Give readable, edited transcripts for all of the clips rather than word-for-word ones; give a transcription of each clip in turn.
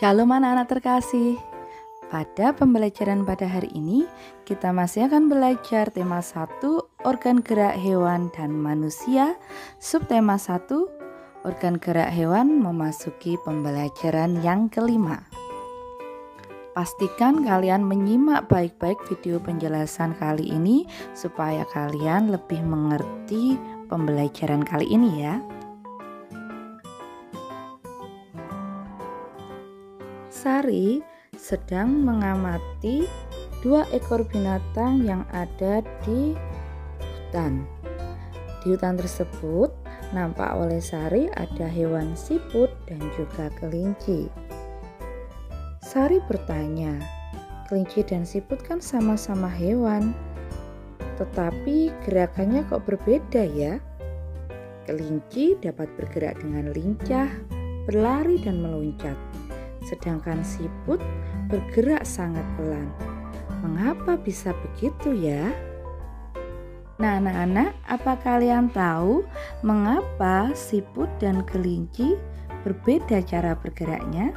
Shalom anak-anak terkasih. Pada pembelajaran pada hari ini, kita masih akan belajar tema 1, organ gerak hewan dan manusia. Subtema 1, organ gerak hewan, memasuki pembelajaran yang kelima. Pastikan kalian menyimak baik-baik video penjelasan kali ini supaya kalian lebih mengerti pembelajaran kali ini ya. Sari sedang mengamati 2 ekor binatang yang ada di hutan. Di hutan tersebut nampak oleh Sari ada hewan siput dan juga kelinci. Sari bertanya, kelinci dan siput kan sama-sama hewan, tetapi gerakannya kok berbeda ya? Kelinci dapat bergerak dengan lincah, berlari dan meloncat. Sedangkan siput bergerak sangat pelan. Mengapa bisa begitu ya? Nah anak-anak, apa kalian tahu mengapa siput dan kelinci berbeda cara bergeraknya?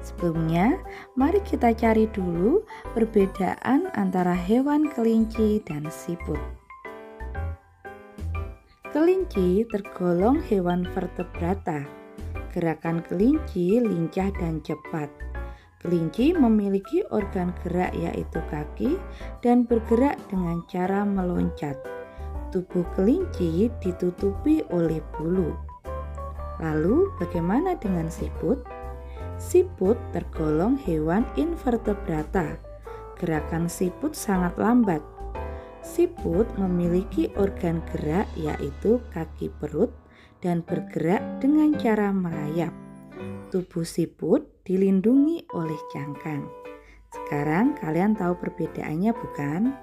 Sebelumnya, mari kita cari dulu perbedaan antara hewan kelinci dan siput. Kelinci tergolong hewan vertebrata. Gerakan kelinci lincah dan cepat. Kelinci memiliki organ gerak yaitu kaki dan bergerak dengan cara meloncat. Tubuh kelinci ditutupi oleh bulu. Lalu bagaimana dengan siput? Siput tergolong hewan invertebrata. Gerakan siput sangat lambat. Siput memiliki organ gerak yaitu kaki perut dan bergerak dengan cara merayap. Tubuh siput dilindungi oleh cangkang. Sekarang kalian tahu perbedaannya bukan?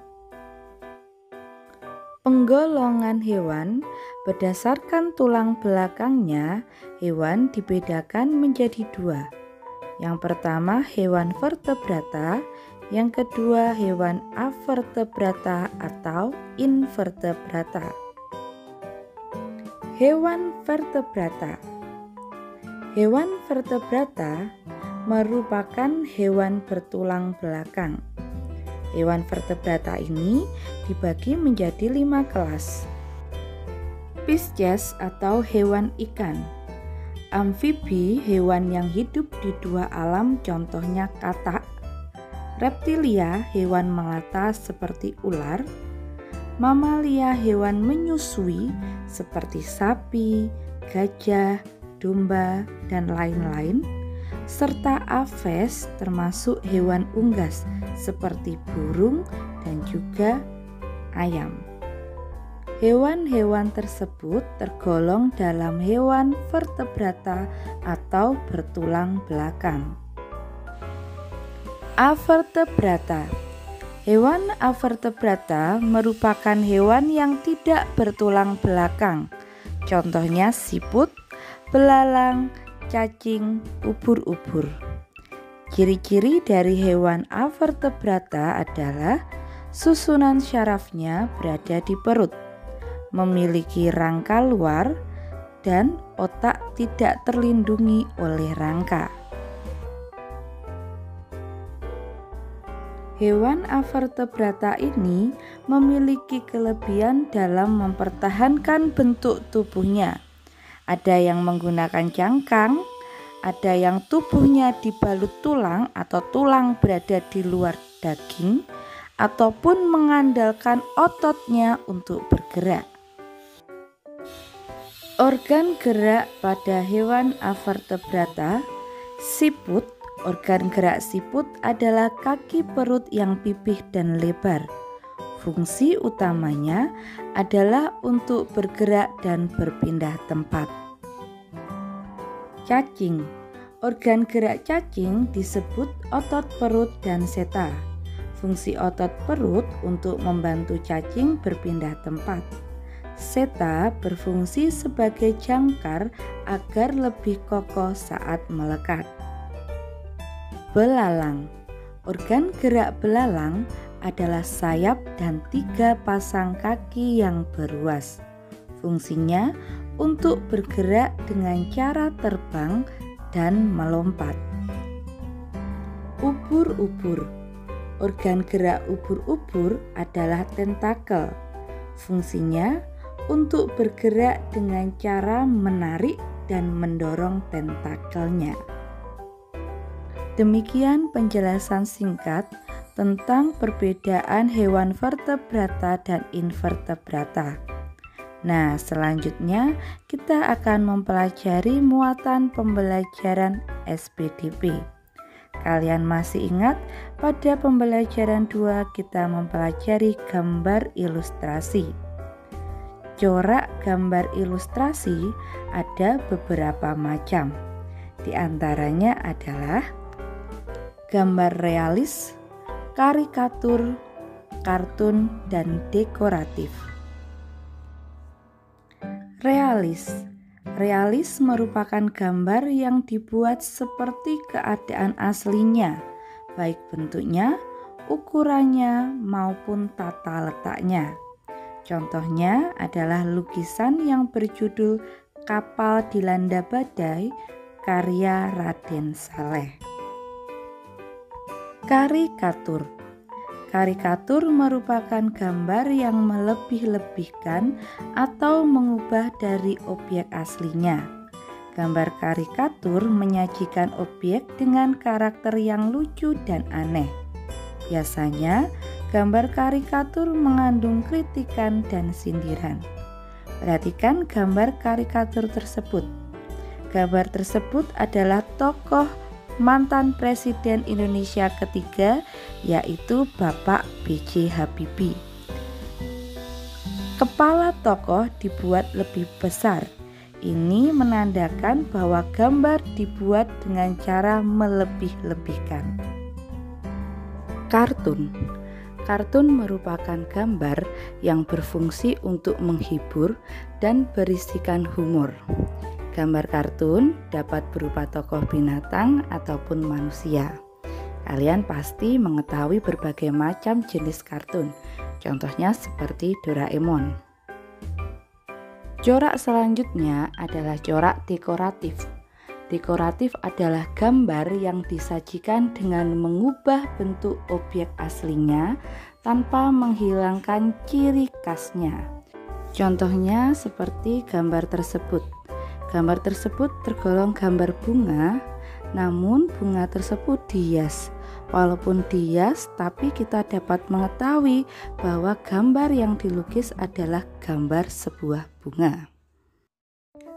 Penggolongan hewan berdasarkan tulang belakangnya, hewan dibedakan menjadi 2. Yang pertama hewan vertebrata, yang kedua hewan avertebrata atau invertebrata. Hewan vertebrata. Hewan vertebrata merupakan hewan bertulang belakang. Hewan vertebrata ini dibagi menjadi 5 kelas. Pisces atau hewan ikan. Amfibi, hewan yang hidup di 2 alam, contohnya katak. Reptilia, hewan melata seperti ular. Mamalia, hewan menyusui seperti sapi, gajah, domba, dan lain-lain, serta aves termasuk hewan unggas seperti burung dan juga ayam. Hewan-hewan tersebut tergolong dalam hewan vertebrata atau bertulang belakang. Avertebrata. Hewan avertebrata merupakan hewan yang tidak bertulang belakang. Contohnya siput, belalang, cacing, ubur-ubur. Ciri-ciri dari hewan avertebrata adalah susunan syarafnya berada di perut, memiliki rangka luar, dan otak tidak terlindungi oleh rangka. Hewan avertebrata ini memiliki kelebihan dalam mempertahankan bentuk tubuhnya. Ada yang menggunakan cangkang, ada yang tubuhnya dibalut tulang atau tulang berada di luar daging, ataupun mengandalkan ototnya untuk bergerak. Organ gerak pada hewan avertebrata, siput. Organ gerak siput adalah kaki perut yang pipih dan lebar. Fungsi utamanya adalah untuk bergerak dan berpindah tempat. Cacing. Organ gerak cacing disebut otot perut dan seta. Fungsi otot perut untuk membantu cacing berpindah tempat. Seta berfungsi sebagai jangkar agar lebih kokoh saat melekat. Belalang. Organ gerak belalang adalah sayap dan 3 pasang kaki yang beruas. Fungsinya untuk bergerak dengan cara terbang dan melompat. Ubur-ubur. Organ gerak ubur-ubur adalah tentakel. Fungsinya untuk bergerak dengan cara menarik dan mendorong tentakelnya. Demikian penjelasan singkat tentang perbedaan hewan vertebrata dan invertebrata. Nah, selanjutnya kita akan mempelajari muatan pembelajaran SPDP. Kalian masih ingat pada pembelajaran 2 kita mempelajari gambar ilustrasi. Corak gambar ilustrasi ada beberapa macam. Di antaranya adalah gambar realis, karikatur, kartun, dan dekoratif. Realis merupakan gambar yang dibuat seperti keadaan aslinya, baik bentuknya, ukurannya, maupun tata letaknya. Contohnya adalah lukisan yang berjudul Kapal Dilanda Badai, karya Raden Saleh. Karikatur merupakan gambar yang melebih-lebihkan atau mengubah dari objek aslinya. Gambar karikatur menyajikan objek dengan karakter yang lucu dan aneh. Biasanya, gambar karikatur mengandung kritikan dan sindiran. Perhatikan gambar karikatur tersebut. Gambar tersebut adalah tokoh mantan Presiden Indonesia ketiga, yaitu Bapak B.J. Habibie. Kepala tokoh dibuat lebih besar. Ini menandakan bahwa gambar dibuat dengan cara melebih-lebihkan. Kartun merupakan gambar yang berfungsi untuk menghibur dan berisikan humor. Gambar kartun dapat berupa tokoh binatang ataupun manusia. Kalian pasti mengetahui berbagai macam jenis kartun, contohnya seperti Doraemon. Corak selanjutnya adalah corak dekoratif. Dekoratif adalah gambar yang disajikan dengan mengubah bentuk objek aslinya tanpa menghilangkan ciri khasnya. Contohnya seperti gambar tersebut. Gambar tersebut tergolong gambar bunga, namun bunga tersebut dihias. Walaupun dihias, tapi kita dapat mengetahui bahwa gambar yang dilukis adalah gambar sebuah bunga.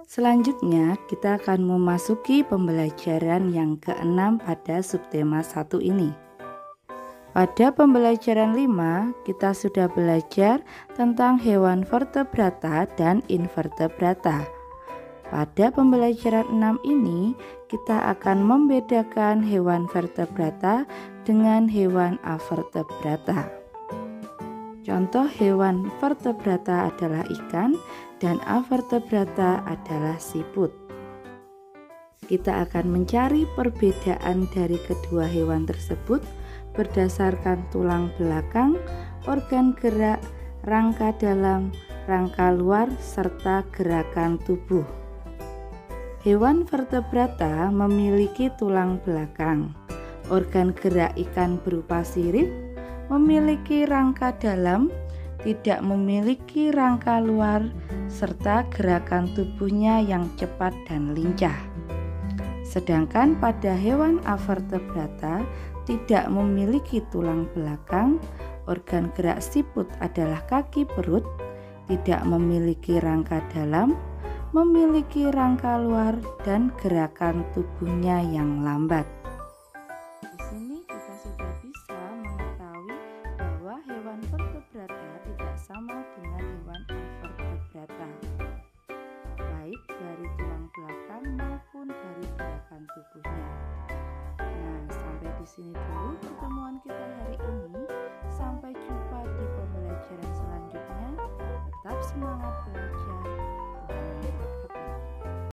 Selanjutnya, kita akan memasuki pembelajaran yang ke-6 pada subtema 1 ini. Pada pembelajaran 5, kita sudah belajar tentang hewan vertebrata dan invertebrata. Pada pembelajaran 6 ini, kita akan membedakan hewan vertebrata dengan hewan avertebrata. Contoh hewan vertebrata adalah ikan dan avertebrata adalah siput. Kita akan mencari perbedaan dari kedua hewan tersebut berdasarkan tulang belakang, organ gerak, rangka dalam, rangka luar, serta gerakan tubuh. Hewan vertebrata memiliki tulang belakang. Organ gerak ikan berupa sirip, memiliki rangka dalam, tidak memiliki rangka luar, serta gerakan tubuhnya yang cepat dan lincah. Sedangkan pada hewan avertebrata tidak memiliki tulang belakang, organ gerak siput adalah kaki perut, tidak memiliki rangka dalam, memiliki rangka luar, dan gerakan tubuhnya yang lambat. Di sini kita sudah bisa mengetahui bahwa hewan vertebrata tidak sama dengan hewan avertebrata, baik dari tulang belakang maupun dari gerakan tubuhnya. Nah, sampai di sini dulu pertemuan kita hari ini. Sampai jumpa di pembelajaran selanjutnya. Tetap semangat